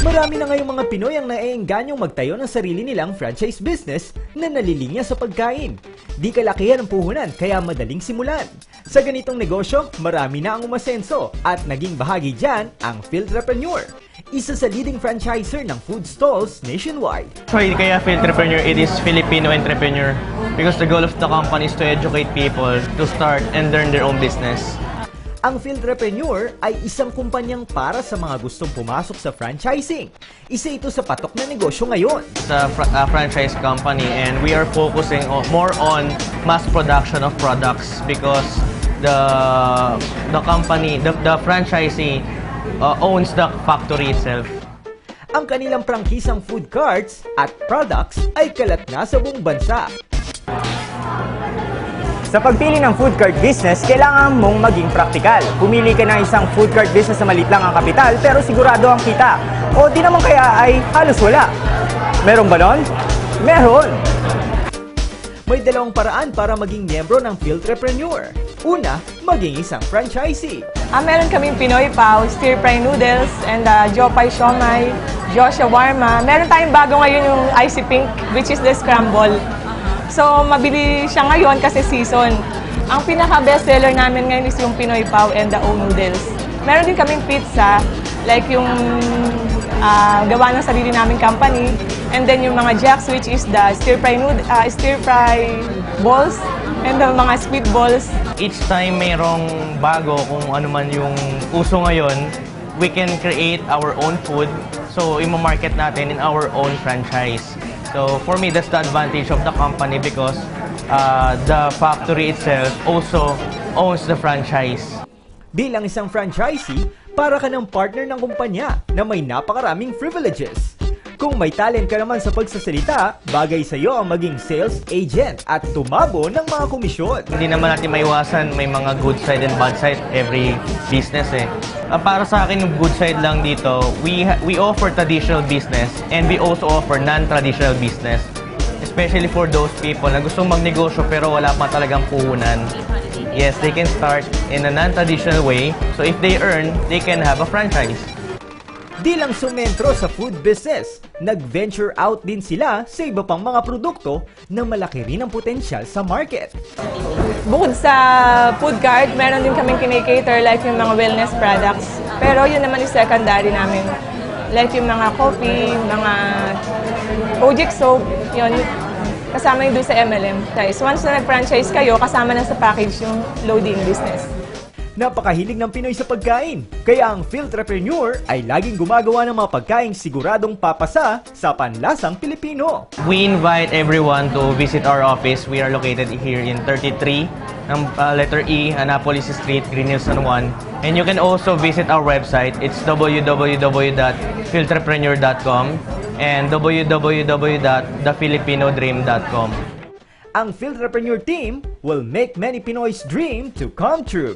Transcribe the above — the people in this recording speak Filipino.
Marami na ngayong mga Pinoy ang naeenganyong magtayo ng sarili nilang franchise business na nalilinya sa pagkain. Di kalakihan ang puhunan kaya madaling simulan. Sa ganitong negosyo, marami na ang umasenso at naging bahagi dyan ang Philtrepreneur, isa sa leading franchiser ng food stalls nationwide. Kaya Philtrepreneur, it is Filipino entrepreneur because the goal of the company is to educate people to start and learn their own business. Ang Philtrepreneur ay isang kumpanyang para sa mga gustong pumasok sa franchising. Isa ito sa patok na negosyo ngayon. It's a franchise company and we are focusing more on mass production of products because the company, the franchisee owns the factory itself. Ang kanilang prangkisang food carts at products ay kalat na sa buong bansa. Sa pagpili ng food cart business, kailangan mong maging praktikal. Pumili ka ng isang food cart business na maliit lang ang kapital pero sigurado ang kita. O di naman kaya ay halos wala. Meron ba nun? Meron! May dalawang paraan para maging miyembro ng Philtrepreneur. Una, maging isang franchisee. Meron kaming Pinoy Pao, Stir Fry Noodles, and Jopay Siomai, Josh Shawarma. Meron tayong bago ngayon yung Icy Pink, which is the scramble. So, mabili siya ngayon kasi season. Ang pinaka-best seller namin ngayon is yung Pinoy Pao and the O Noodles. Meron din kaming pizza, like yung gawa ng sarili naming company. And then yung mga jacks, which is the stir-fry balls and the mga squid balls. Each time mayroong bago kung ano man yung uso ngayon, we can create our own food. So, i-market natin in our own franchise. So for me, that's the advantage of the company because the factory itself also owns the franchise. Bilang isang franchisee, para ka ng partner ng kumpanya na may napakaraming privileges. Kung may talent ka naman sa pagsasalita, bagay sa iyo ang maging sales agent at tumabo ng mga komisyon. Hindi naman natin maiwasan, may mga good side and bad side every business eh. Para sa akin, yung good side lang dito, we offer traditional business and we also offer non-traditional business. Especially for those people na gustong magnegosyo pero wala pa talagang puhunan. Yes, they can start in a non-traditional way. So if they earn, they can have a franchise. Di lang sumentro sa food business, nag-venture out din sila sa iba pang mga produkto na malaki rin ang potensyal sa market. Bukod sa food cart, meron din kaming kinikater like yung mga wellness products. Pero yun naman yung secondary namin. Like yung mga coffee, mga Kojic soap, yun. Kasama yun doon sa MLM. Guys, once na nag-franchise kayo, kasama na sa package yung loading business. Napakahilig ng Pinoy sa pagkain, kaya ang Philtrepreneur ay laging gumagawa ng mga pagkaing siguradong papasa sa panlasang Pilipino. We invite everyone to visit our office. We are located here in 33, letter E, Annapolis Street, Green Hills, San Juan. And you can also visit our website. It's www.philtrepreneur.com and www.thefilipinodream.com. Ang Philtrepreneur team will make many Pinoy's dream to come true.